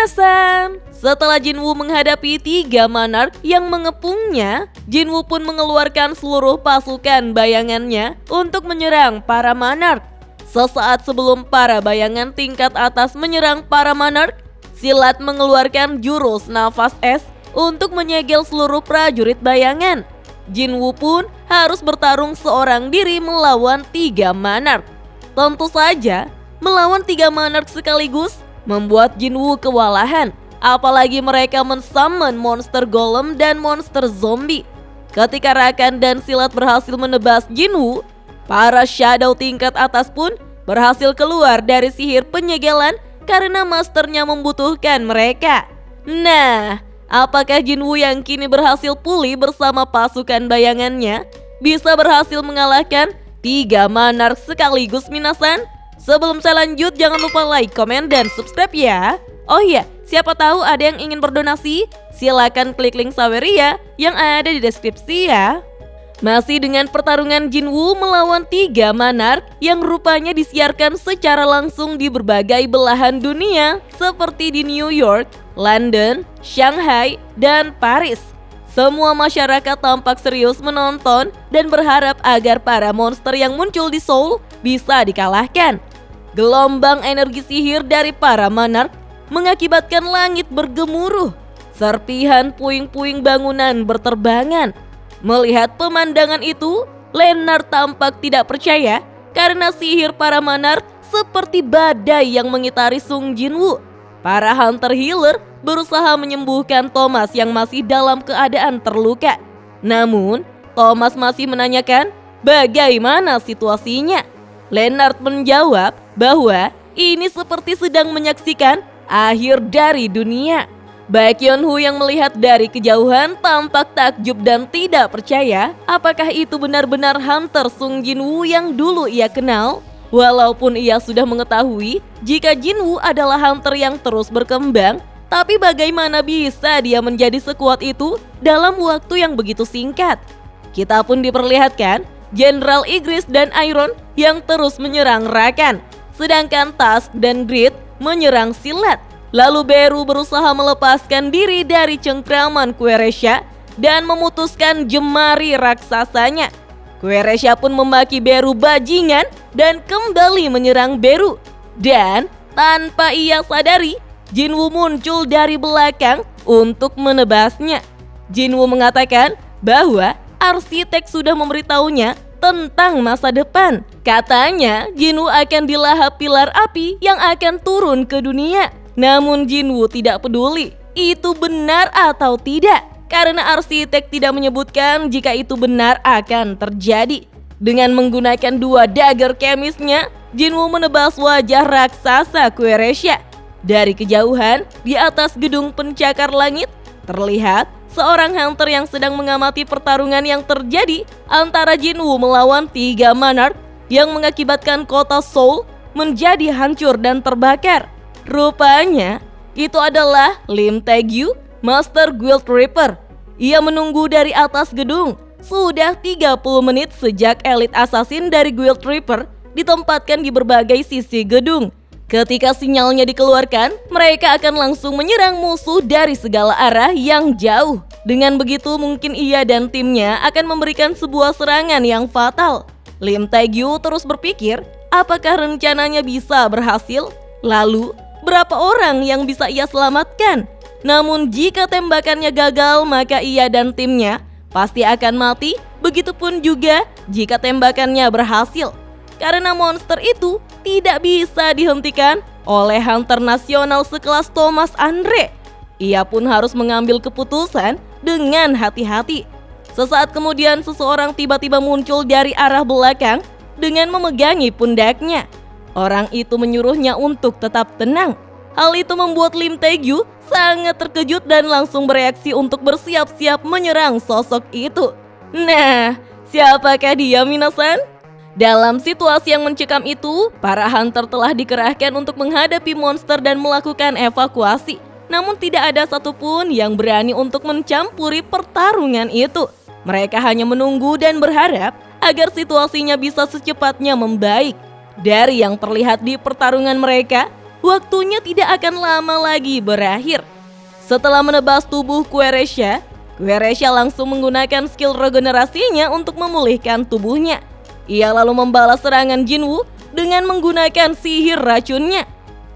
Minasan! Setelah Jinwoo menghadapi 3 monark yang mengepungnya, Jinwoo pun mengeluarkan seluruh pasukan bayangannya untuk menyerang para monark. Sesaat sebelum para bayangan tingkat atas menyerang para monark, Silat mengeluarkan jurus nafas es untuk menyegel seluruh prajurit bayangan. Jinwoo pun harus bertarung seorang diri melawan 3 monark. Tentu saja, melawan 3 monark sekaligus membuat Jinwoo kewalahan. Apalagi mereka mensummon monster golem dan monster zombie. Ketika Rakan dan Silat berhasil menebas Jinwoo, para shadow tingkat atas pun berhasil keluar dari sihir penyegelan karena masternya membutuhkan mereka. Nah, apakah Jinwoo yang kini berhasil pulih bersama pasukan bayangannya bisa berhasil mengalahkan 3 monark sekaligus, Minasan? Sebelum saya lanjut, jangan lupa like, komen, dan subscribe ya. Oh iya, siapa tahu ada yang ingin berdonasi? Silakan klik link Saweria yang ada di deskripsi ya. Masih dengan pertarungan Jinwoo melawan 3 monark yang rupanya disiarkan secara langsung di berbagai belahan dunia seperti di New York, London, Shanghai, dan Paris. Semua masyarakat tampak serius menonton dan berharap agar para monster yang muncul di Seoul bisa dikalahkan. Gelombang energi sihir dari para monark mengakibatkan langit bergemuruh. Serpihan puing-puing bangunan berterbangan. Melihat pemandangan itu, Lennart tampak tidak percaya karena sihir para monark seperti badai yang mengitari Sung Jinwoo. Para hunter healer berusaha menyembuhkan Thomas yang masih dalam keadaan terluka. Namun, Thomas masih menanyakan bagaimana situasinya. Lennart menjawab bahwa ini seperti sedang menyaksikan akhir dari dunia. Baek Yeonwoo yang melihat dari kejauhan tampak takjub dan tidak percaya apakah itu benar-benar hunter Sung Jinwoo yang dulu ia kenal. Walaupun ia sudah mengetahui jika Jinwoo adalah hunter yang terus berkembang, tapi bagaimana bisa dia menjadi sekuat itu dalam waktu yang begitu singkat? Kita pun diperlihatkan Jenderal Igris dan Iron yang terus menyerang Rakan, sedangkan Tusk dan Grid menyerang Silat. Lalu Beru berusaha melepaskan diri dari cengkraman Queresha dan memutuskan jemari raksasanya. Queresha pun memaki Beru bajingan dan kembali menyerang Beru. Dan tanpa ia sadari, Jinwoo muncul dari belakang untuk menebasnya. Jinwoo mengatakan bahwa arsitek sudah memberitahunya tentang masa depan. Katanya Jinwoo akan dilahap pilar api yang akan turun ke dunia. Namun Jinwoo tidak peduli itu benar atau tidak, karena arsitek tidak menyebutkan jika itu benar akan terjadi. Dengan menggunakan 2 dagger kemisnya, Jinwoo menebas wajah raksasa Queresha. Dari kejauhan, di atas gedung pencakar langit, terlihat seorang hunter yang sedang mengamati pertarungan yang terjadi antara Jinwoo melawan 3 monark yang mengakibatkan kota Seoul menjadi hancur dan terbakar. Rupanya, itu adalah Lim Taegyu, Master Guild Reaper. Ia menunggu dari atas gedung. Sudah 30 menit sejak elit assassin dari Guild Reaper ditempatkan di berbagai sisi gedung. Ketika sinyalnya dikeluarkan, mereka akan langsung menyerang musuh dari segala arah yang jauh. Dengan begitu, mungkin ia dan timnya akan memberikan sebuah serangan yang fatal. Lim Taegyu terus berpikir, apakah rencananya bisa berhasil? Lalu, berapa orang yang bisa ia selamatkan? Namun jika tembakannya gagal, maka ia dan timnya pasti akan mati. Begitupun juga jika tembakannya berhasil, karena monster itu tidak bisa dihentikan oleh hunter nasional sekelas Thomas Andre. Ia pun harus mengambil keputusan dengan hati-hati. Sesaat kemudian seseorang tiba-tiba muncul dari arah belakang dengan memegangi pundaknya. Orang itu menyuruhnya untuk tetap tenang. Hal itu membuat Lim Taegyu sangat terkejut dan langsung bereaksi untuk bersiap-siap menyerang sosok itu. Nah, siapakah dia, Minasan? Dalam situasi yang mencekam itu, para hunter telah dikerahkan untuk menghadapi monster dan melakukan evakuasi. Namun tidak ada satupun yang berani untuk mencampuri pertarungan itu. Mereka hanya menunggu dan berharap agar situasinya bisa secepatnya membaik. Dari yang terlihat di pertarungan mereka, waktunya tidak akan lama lagi berakhir. Setelah menebas tubuh Queresha langsung menggunakan skill regenerasinya untuk memulihkan tubuhnya. Ia lalu membalas serangan Jinwoo dengan menggunakan sihir racunnya.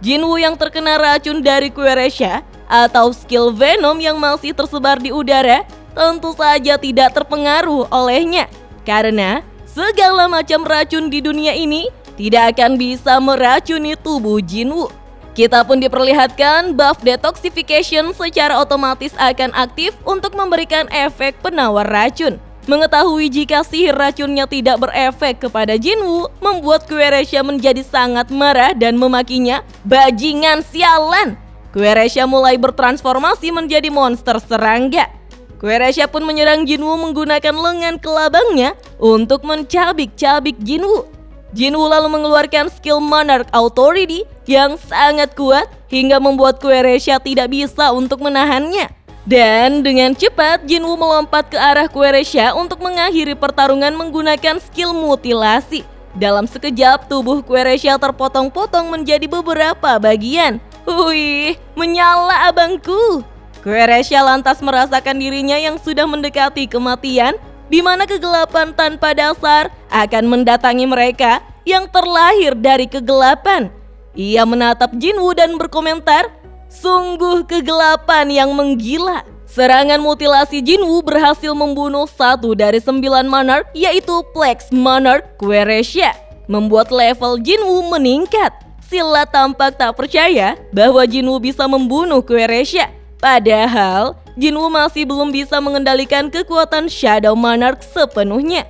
Jinwoo yang terkena racun dari Queresha atau skill Venom yang masih tersebar di udara tentu saja tidak terpengaruh olehnya, karena segala macam racun di dunia ini tidak akan bisa meracuni tubuh Jinwoo. Kita pun diperlihatkan buff detoxification secara otomatis akan aktif untuk memberikan efek penawar racun. Mengetahui jika sihir racunnya tidak berefek kepada Jinwoo membuat Queresha menjadi sangat marah dan memakinya, "Bajingan sialan!" Queresha mulai bertransformasi menjadi monster serangga. Queresha pun menyerang Jinwoo menggunakan lengan kelabangnya untuk mencabik-cabik Jinwoo. Jinwoo lalu mengeluarkan skill Monarch Authority yang sangat kuat hingga membuat Queresha tidak bisa untuk menahannya. Dan dengan cepat Jinwoo melompat ke arah Queresha untuk mengakhiri pertarungan menggunakan skill mutilasi. Dalam sekejap tubuh Queresha terpotong-potong menjadi beberapa bagian. Wih, menyala abangku. Queresha lantas merasakan dirinya yang sudah mendekati kematian, di mana kegelapan tanpa dasar akan mendatangi mereka yang terlahir dari kegelapan. Ia menatap Jinwoo dan berkomentar, "Sungguh kegelapan yang menggila." Serangan mutilasi Jinwoo berhasil membunuh 1 dari 9 monarch, yaitu Plex Monarch Queresha, membuat level Jinwoo meningkat. Silat tampak tak percaya bahwa Jinwoo bisa membunuh Queresha. Padahal Jinwoo masih belum bisa mengendalikan kekuatan Shadow Monarch sepenuhnya.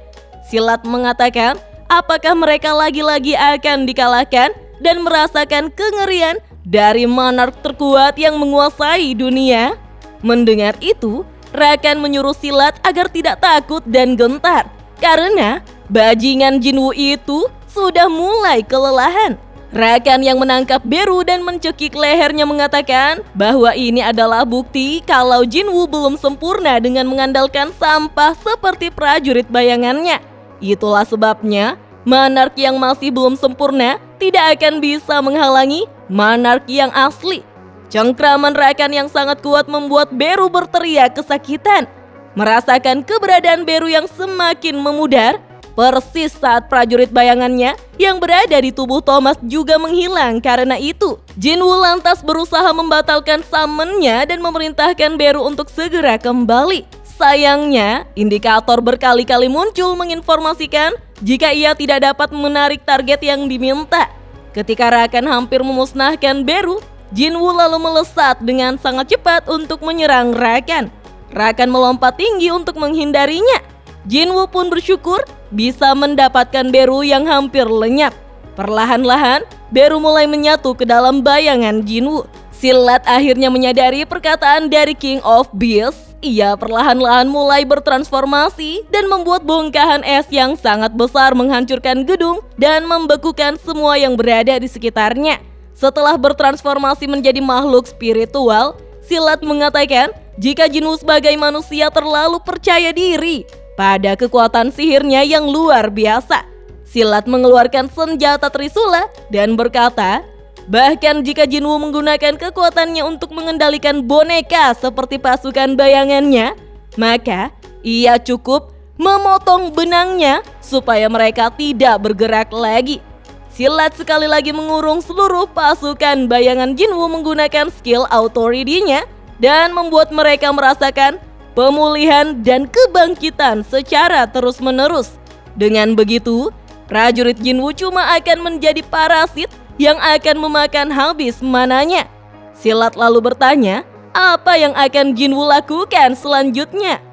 Silat mengatakan apakah mereka lagi-lagi akan dikalahkan dan merasakan kengerian dari monarch terkuat yang menguasai dunia. Mendengar itu, Rakan menyuruh Silat agar tidak takut dan gentar karena bajingan Jinwoo itu sudah mulai kelelahan. Rakan yang menangkap Beru dan mencekik lehernya mengatakan bahwa ini adalah bukti kalau Jinwoo belum sempurna dengan mengandalkan sampah seperti prajurit bayangannya. Itulah sebabnya monarch yang masih belum sempurna tidak akan bisa menghalangi monarch yang asli. Cengkraman Rakan yang sangat kuat membuat Beru berteriak kesakitan. Merasakan keberadaan Beru yang semakin memudar, persis saat prajurit bayangannya yang berada di tubuh Thomas juga menghilang. Karena itu, Jinwoo lantas berusaha membatalkan summonnya dan memerintahkan Beru untuk segera kembali. Sayangnya, indikator berkali-kali muncul menginformasikan jika ia tidak dapat menarik target yang diminta. Ketika Rakan hampir memusnahkan Beru, Jinwoo lalu melesat dengan sangat cepat untuk menyerang Rakan. Rakan melompat tinggi untuk menghindarinya. Jinwoo pun bersyukur bisa mendapatkan Beru yang hampir lenyap. Perlahan-lahan, Beru mulai menyatu ke dalam bayangan Jinwoo. Silat akhirnya menyadari perkataan dari King of Beasts. Ia perlahan-lahan mulai bertransformasi dan membuat bongkahan es yang sangat besar menghancurkan gedung dan membekukan semua yang berada di sekitarnya. Setelah bertransformasi menjadi makhluk spiritual, Silat mengatakan jika Jinwoo sebagai manusia terlalu percaya diri pada kekuatan sihirnya yang luar biasa. Silat mengeluarkan senjata Trisula dan berkata, bahkan jika Jinwoo menggunakan kekuatannya untuk mengendalikan boneka seperti pasukan bayangannya, maka ia cukup memotong benangnya supaya mereka tidak bergerak lagi. Silat sekali lagi mengurung seluruh pasukan bayangan Jinwoo menggunakan skill authority-nya dan membuat mereka merasakan pemulihan dan kebangkitan secara terus-menerus. Dengan begitu, prajurit Jinwoo cuma akan menjadi parasit yang akan memakan habis mananya. Silat lalu bertanya, apa yang akan Jinwoo lakukan selanjutnya?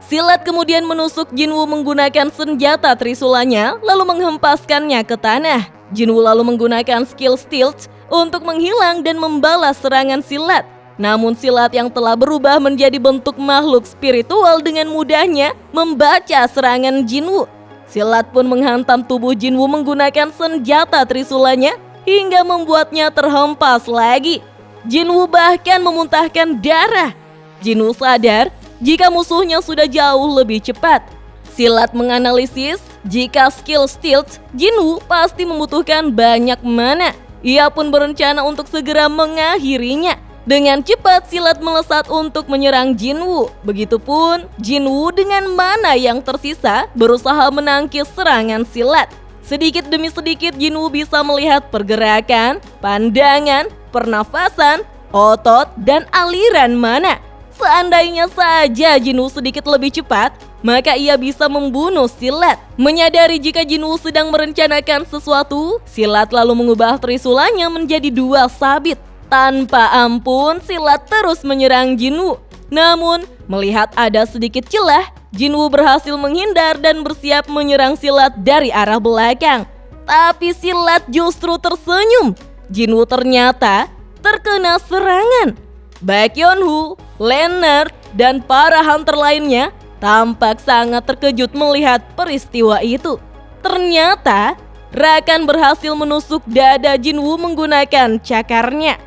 Silat kemudian menusuk Jinwoo menggunakan senjata Trisulanya lalu menghempaskannya ke tanah. Jinwoo lalu menggunakan skill Stealth untuk menghilang dan membalas serangan Silat. Namun Silat yang telah berubah menjadi bentuk makhluk spiritual dengan mudahnya membaca serangan Jinwoo. Silat pun menghantam tubuh Jinwoo menggunakan senjata Trisulanya hingga membuatnya terhempas lagi. Jinwoo bahkan memuntahkan darah. Jinwoo sadar jika musuhnya sudah jauh lebih cepat. Silat menganalisis jika skill Stealth Jinwoo pasti membutuhkan banyak mana. ia pun berencana untuk segera mengakhirinya. Dengan cepat silat melesat untuk menyerang Jinwoo. Begitupun Jinwoo dengan mana yang tersisa berusaha menangkis serangan silat. Sedikit demi sedikit Jinwoo bisa melihat pergerakan, pandangan, pernafasan, otot, dan aliran mana. Seandainya saja Jinwoo sedikit lebih cepat, maka ia bisa membunuh silat. Menyadari jika Jinwoo sedang merencanakan sesuatu, silat lalu mengubah trisulanya menjadi 2 sabit. Tanpa ampun, silat terus menyerang Jinwoo. Namun, melihat ada sedikit celah, Jinwoo berhasil menghindar dan bersiap menyerang silat dari arah belakang. Tapi silat justru tersenyum. Jinwoo ternyata terkena serangan. Baek Yeonwoo, Leonard, dan para hunter lainnya tampak sangat terkejut melihat peristiwa itu. Ternyata, Rakan berhasil menusuk dada Jinwoo menggunakan cakarnya.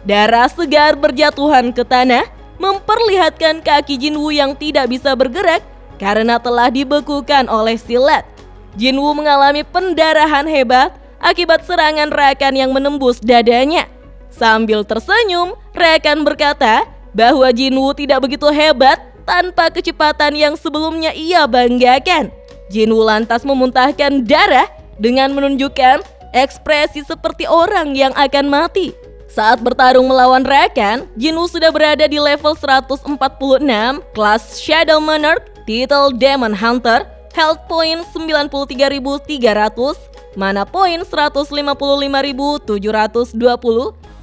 Darah segar berjatuhan ke tanah, memperlihatkan kaki Jinwoo yang tidak bisa bergerak karena telah dibekukan oleh silat. Jinwoo mengalami pendarahan hebat akibat serangan Rakan yang menembus dadanya. Sambil tersenyum, Rakan berkata bahwa Jinwoo tidak begitu hebat tanpa kecepatan yang sebelumnya ia banggakan. Jinwoo lantas memuntahkan darah dengan menunjukkan ekspresi seperti orang yang akan mati. Saat bertarung melawan Rakan, Jinwoo sudah berada di level 146, kelas Shadow Monarch, titel Demon Hunter, health point 93.300, mana point 155.720,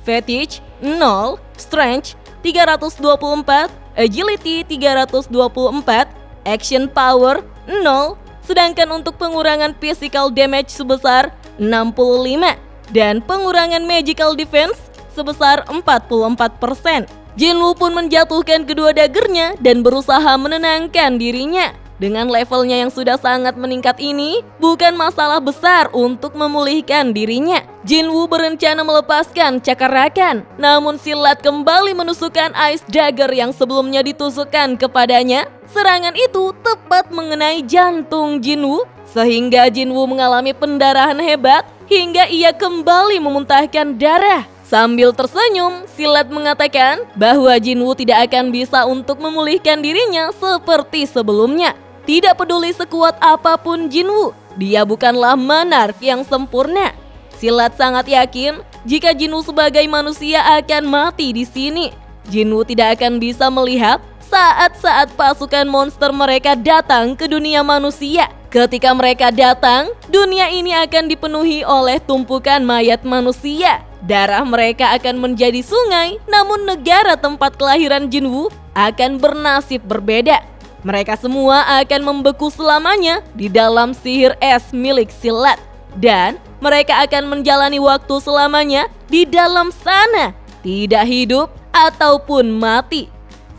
fetish 0, strength 324, agility 324, action power 0, sedangkan untuk pengurangan physical damage sebesar 65 dan pengurangan magical defense sebesar 44%. Jinwoo pun menjatuhkan kedua daggernya dan berusaha menenangkan dirinya. Dengan levelnya yang sudah sangat meningkat ini, bukan masalah besar untuk memulihkan dirinya. Jinwoo berencana melepaskan cakar Rakan, namun silat kembali menusukkan Ice Dagger yang sebelumnya ditusukkan kepadanya. Serangan itu tepat mengenai jantung Jinwoo, sehingga Jinwoo mengalami pendarahan hebat hingga ia kembali memuntahkan darah. Sambil tersenyum, silat mengatakan bahwa Jinwoo tidak akan bisa untuk memulihkan dirinya seperti sebelumnya. Tidak peduli sekuat apapun Jinwoo, dia bukanlah monark yang sempurna. Silat sangat yakin jika Jinwoo sebagai manusia akan mati di sini. Jinwoo tidak akan bisa melihat saat-saat pasukan monster mereka datang ke dunia manusia. Ketika mereka datang, dunia ini akan dipenuhi oleh tumpukan mayat manusia. Darah mereka akan menjadi sungai, namun negara tempat kelahiran Jinwoo akan bernasib berbeda. Mereka semua akan membeku selamanya di dalam sihir es milik silat. Dan mereka akan menjalani waktu selamanya di dalam sana, tidak hidup ataupun mati.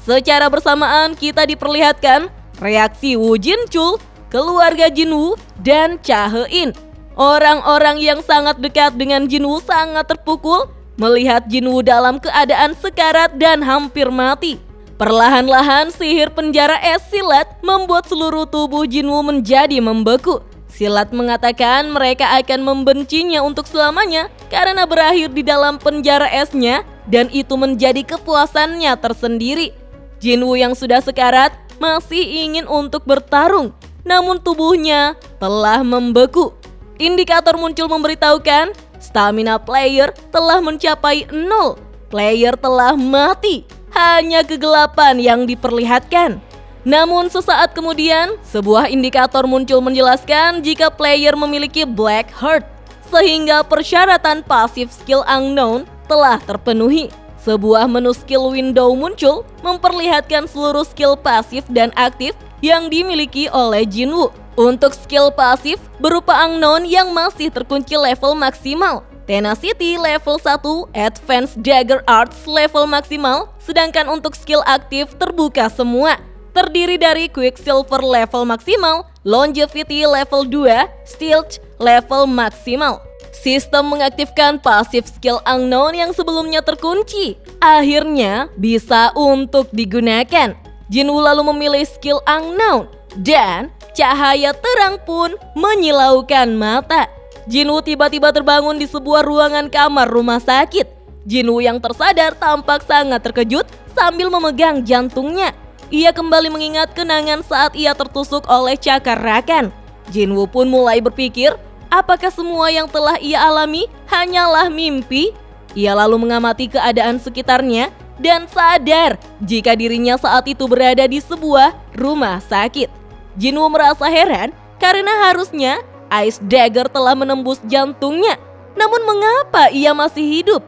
Secara bersamaan kita diperlihatkan reaksi Woo Jin-chul, keluarga Jinwoo, dan Cha He-in. Orang-orang yang sangat dekat dengan Jinwoo sangat terpukul melihat Jinwoo dalam keadaan sekarat dan hampir mati. Perlahan-lahan sihir penjara es silat membuat seluruh tubuh Jinwoo menjadi membeku. Silat mengatakan mereka akan membencinya untuk selamanya karena berakhir di dalam penjara esnya, dan itu menjadi kepuasannya tersendiri. Jinwoo yang sudah sekarat masih ingin untuk bertarung, namun tubuhnya telah membeku. Indikator muncul memberitahukan stamina player telah mencapai 0. Player telah mati. Hanya kegelapan yang diperlihatkan. Namun sesaat kemudian, sebuah indikator muncul menjelaskan jika player memiliki Black Heart, sehingga persyaratan pasif skill unknown telah terpenuhi. Sebuah menu skill window muncul memperlihatkan seluruh skill pasif dan aktif yang dimiliki oleh Jinwoo. Untuk skill pasif berupa unknown yang masih terkunci level maksimal, Tenacity level 1, Advanced Dagger Arts level maksimal, sedangkan untuk skill aktif terbuka semua. Terdiri dari Quicksilver level maksimal, Longevity level 2, Stealth level maksimal. Sistem mengaktifkan pasif skill unknown yang sebelumnya terkunci akhirnya bisa untuk digunakan. Jinwoo lalu memilih skill unknown dan cahaya terang pun menyilaukan mata. Jinwoo tiba-tiba terbangun di sebuah ruangan kamar rumah sakit. Jinwoo yang tersadar tampak sangat terkejut sambil memegang jantungnya. Ia kembali mengingat kenangan saat ia tertusuk oleh cakar Rakan. Jinwoo pun mulai berpikir, apakah semua yang telah ia alami hanyalah mimpi? Ia lalu mengamati keadaan sekitarnya dan sadar jika dirinya saat itu berada di sebuah rumah sakit. Jinwoo merasa heran karena harusnya Ice Dagger telah menembus jantungnya. Namun mengapa ia masih hidup?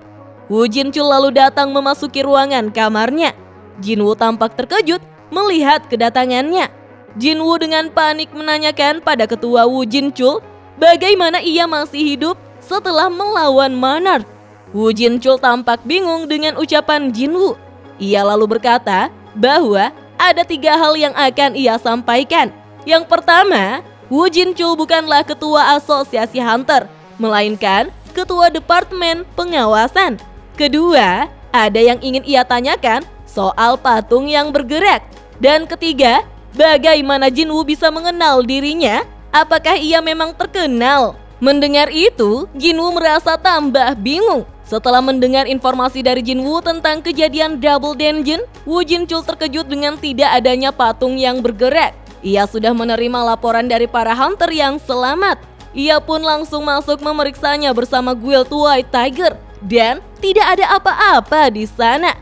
Woo Jin-chul lalu datang memasuki ruangan kamarnya. Jinwoo tampak terkejut melihat kedatangannya. Jinwoo dengan panik menanyakan pada ketua Woo Jin-chul bagaimana ia masih hidup setelah melawan Monarch. Woo Jin-chul tampak bingung dengan ucapan Jinwoo. Ia lalu berkata bahwa ada 3 hal yang akan ia sampaikan. Yang pertama, Woo Jin-chul bukanlah ketua asosiasi Hunter, melainkan ketua departemen pengawasan. Kedua, ada yang ingin ia tanyakan soal patung yang bergerak. Dan ketiga, bagaimana Jinwoo bisa mengenal dirinya? Apakah ia memang terkenal? Mendengar itu, Jinwoo merasa tambah bingung. Setelah mendengar informasi dari Jinwoo tentang kejadian Double Dungeon, Woo Jin-chul terkejut dengan tidak adanya patung yang bergerak. Ia sudah menerima laporan dari para hunter yang selamat. Ia pun langsung masuk memeriksanya bersama Guild White Tiger dan tidak ada apa-apa di sana.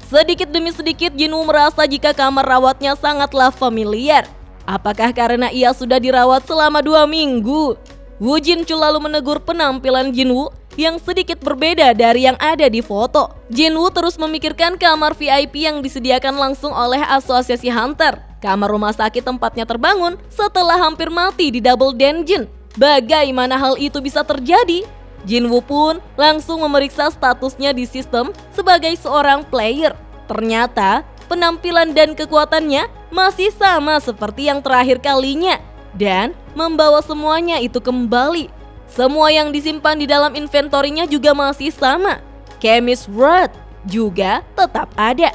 Sedikit demi sedikit Jinwoo merasa jika kamar rawatnya sangatlah familiar. Apakah karena ia sudah dirawat selama 2 minggu? Woo Jin-chul lalu menegur penampilan Jinwoo yang sedikit berbeda dari yang ada di foto. Jinwoo terus memikirkan kamar VIP yang disediakan langsung oleh asosiasi Hunter. Kamar rumah sakit tempatnya terbangun setelah hampir mati di Double Dungeon. Bagaimana hal itu bisa terjadi? Jinwoo pun langsung memeriksa statusnya di sistem sebagai seorang player. Ternyata penampilan dan kekuatannya masih sama seperti yang terakhir kalinya dan membawa semuanya itu kembali. Semua yang disimpan di dalam inventorinya juga masih sama. Chemist Rod juga tetap ada.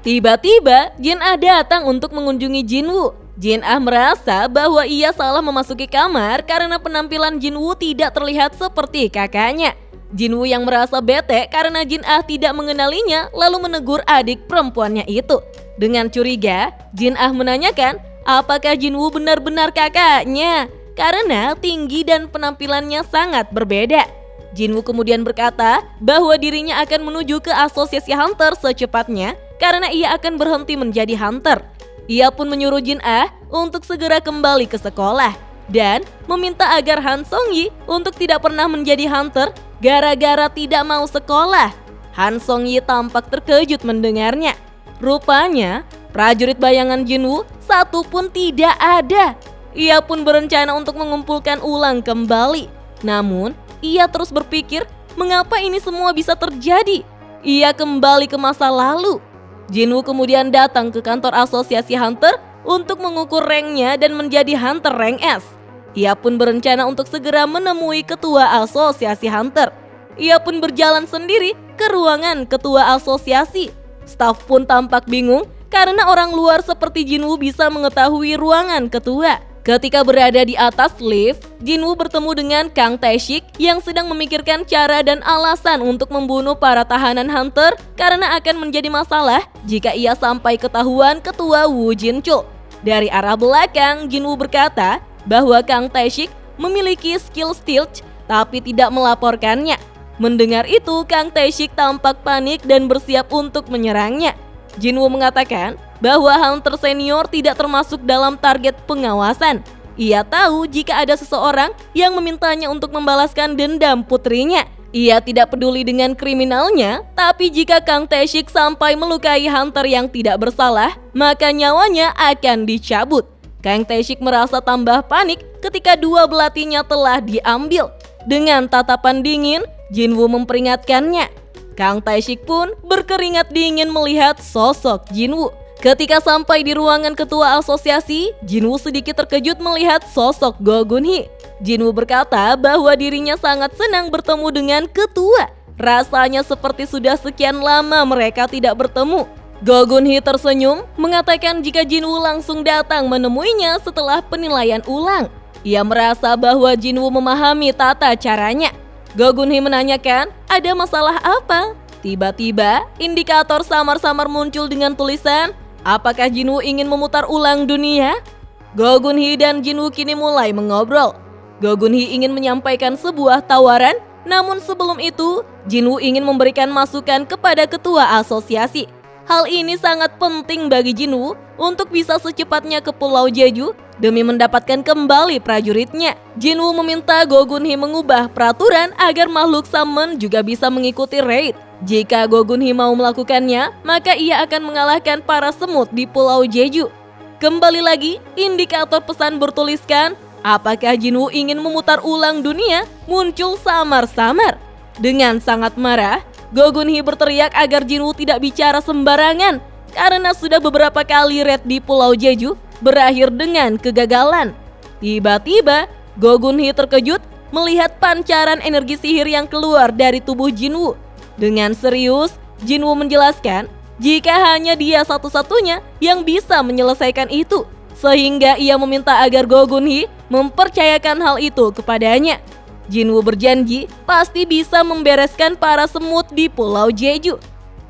Tiba-tiba Jin-ah datang untuk mengunjungi Jinwoo. Jin-ah merasa bahwa ia salah memasuki kamar karena penampilan Jinwoo tidak terlihat seperti kakaknya. Jinwoo yang merasa bete karena Jin-ah tidak mengenalinya lalu menegur adik perempuannya itu. Dengan curiga, Jin-ah menanyakan apakah Jinwoo benar-benar kakaknya karena tinggi dan penampilannya sangat berbeda. Jinwoo kemudian berkata bahwa dirinya akan menuju ke asosiasi Hunter secepatnya karena ia akan berhenti menjadi Hunter. Ia pun menyuruh Jin-ah untuk segera kembali ke sekolah dan meminta agar Han Song-yi untuk tidak pernah menjadi Hunter gara-gara tidak mau sekolah. Han Song-yi tampak terkejut mendengarnya. Rupanya prajurit bayangan Jinwoo satu pun tidak ada. Ia pun berencana untuk mengumpulkan ulang kembali. Namun, ia terus berpikir mengapa ini semua bisa terjadi. Ia kembali ke masa lalu. Jinwoo kemudian datang ke kantor asosiasi Hunter untuk mengukur ranknya dan menjadi Hunter rank S. Ia pun berencana untuk segera menemui ketua asosiasi Hunter. Ia pun berjalan sendiri ke ruangan ketua asosiasi. Staf pun tampak bingung karena orang luar seperti Jinwoo bisa mengetahui ruangan ketua. Ketika berada di atas lift, Jinwoo bertemu dengan Kang Tae-shik yang sedang memikirkan cara dan alasan untuk membunuh para tahanan Hunter karena akan menjadi masalah jika ia sampai ketahuan ketua Woo Jin-chul. Dari arah belakang, Jinwoo berkata bahwa Kang Tae-shik memiliki skill stealth tapi tidak melaporkannya. Mendengar itu, Kang Tae-shik tampak panik dan bersiap untuk menyerangnya. Jinwoo mengatakan bahwa Hunter senior tidak termasuk dalam target pengawasan. Ia tahu jika ada seseorang yang memintanya untuk membalaskan dendam putrinya. Ia tidak peduli dengan kriminalnya, tapi jika Kang Tae-shik sampai melukai Hunter yang tidak bersalah, maka nyawanya akan dicabut. Kang Tae-shik merasa tambah panik ketika 2 belatinya telah diambil. Dengan tatapan dingin, Jinwoo memperingatkannya. Kang Tae-shik pun berkeringat dingin melihat sosok Jinwoo. Ketika sampai di ruangan ketua asosiasi, Jinwoo sedikit terkejut melihat sosok Go Gun-hee. Jinwoo berkata bahwa dirinya sangat senang bertemu dengan ketua. Rasanya seperti sudah sekian lama mereka tidak bertemu. Go Gun-hee tersenyum, mengatakan jika Jinwoo langsung datang menemuinya setelah penilaian ulang. Ia merasa bahwa Jinwoo memahami tata caranya. Go Gun-hee menanyakan, ada masalah apa? Tiba-tiba, indikator samar-samar muncul dengan tulisan, apakah Jinwoo ingin memutar ulang dunia? Go Gun-hee dan Jinwoo kini mulai mengobrol. Go Gun-hee ingin menyampaikan sebuah tawaran, namun sebelum itu, Jinwoo ingin memberikan masukan kepada ketua asosiasi. Hal ini sangat penting bagi Jinwoo untuk bisa secepatnya ke Pulau Jeju demi mendapatkan kembali prajuritnya. Jinwoo meminta Go Gun-hee mengubah peraturan agar makhluk summon juga bisa mengikuti raid. Jika Go Gun-hee mau melakukannya, maka ia akan mengalahkan para semut di Pulau Jeju. Kembali lagi, indikator pesan bertuliskan, apakah Jinwoo ingin memutar ulang dunia? Muncul samar-samar. Dengan sangat marah, Go Gun-hee berteriak agar Jinwoo tidak bicara sembarangan karena sudah beberapa kali raid di Pulau Jeju berakhir dengan kegagalan. Tiba-tiba, Go Gun-hee terkejut melihat pancaran energi sihir yang keluar dari tubuh Jinwoo. Dengan serius, Jinwoo menjelaskan jika hanya dia satu-satunya yang bisa menyelesaikan itu, sehingga ia meminta agar Go Gun-hee mempercayakan hal itu kepadanya. Jinwoo berjanji pasti bisa membereskan para semut di Pulau Jeju.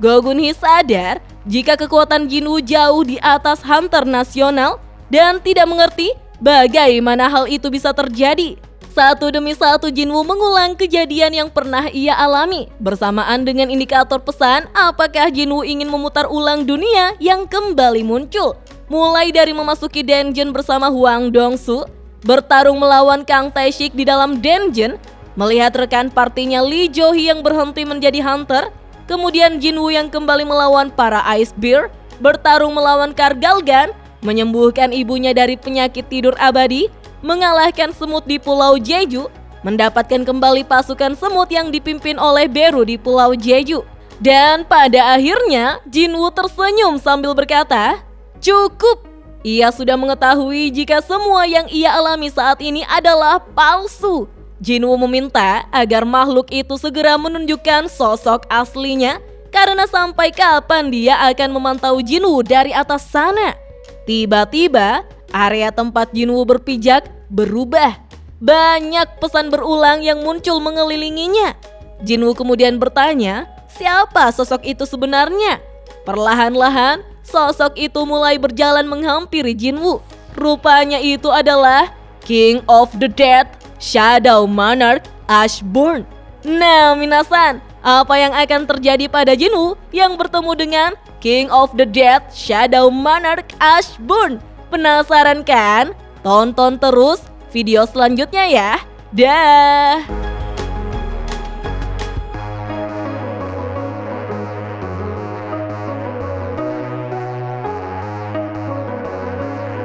Go Gun-hee sadar jika kekuatan Jinwoo jauh di atas hunter nasional dan tidak mengerti bagaimana hal itu bisa terjadi. Satu demi satu Jinwoo mengulang kejadian yang pernah ia alami bersamaan dengan indikator pesan apakah Jinwoo ingin memutar ulang dunia yang kembali muncul. Mulai dari memasuki dungeon bersama Hwang Dong-su, bertarung melawan Kang Tae-shik di dalam dungeon, melihat rekan partinya Lee Jo-hee yang berhenti menjadi hunter, kemudian Jinwoo yang kembali melawan para Ice Bear, bertarung melawan Kargalgan, menyembuhkan ibunya dari penyakit tidur abadi, mengalahkan semut di Pulau Jeju, mendapatkan kembali pasukan semut yang dipimpin oleh Beru di Pulau Jeju. Dan pada akhirnya Jinwoo tersenyum sambil berkata, cukup! Ia sudah mengetahui jika semua yang ia alami saat ini adalah palsu. Jinwoo meminta agar makhluk itu segera menunjukkan sosok aslinya karena sampai kapan dia akan memantau Jinwoo dari atas sana. Tiba-tiba, area tempat Jinwoo berpijak berubah. Banyak pesan berulang yang muncul mengelilinginya. Jinwoo kemudian bertanya, siapa sosok itu sebenarnya? Perlahan-lahan, sosok itu mulai berjalan menghampiri Jinwoo. Rupanya itu adalah King of the Dead, Shadow Monarch, Ashburn. Nah, minasan, apa yang akan terjadi pada Jinwoo yang bertemu dengan King of the Dead, Shadow Monarch, Ashburn? Penasaran kan? Tonton terus video selanjutnya ya. Dah.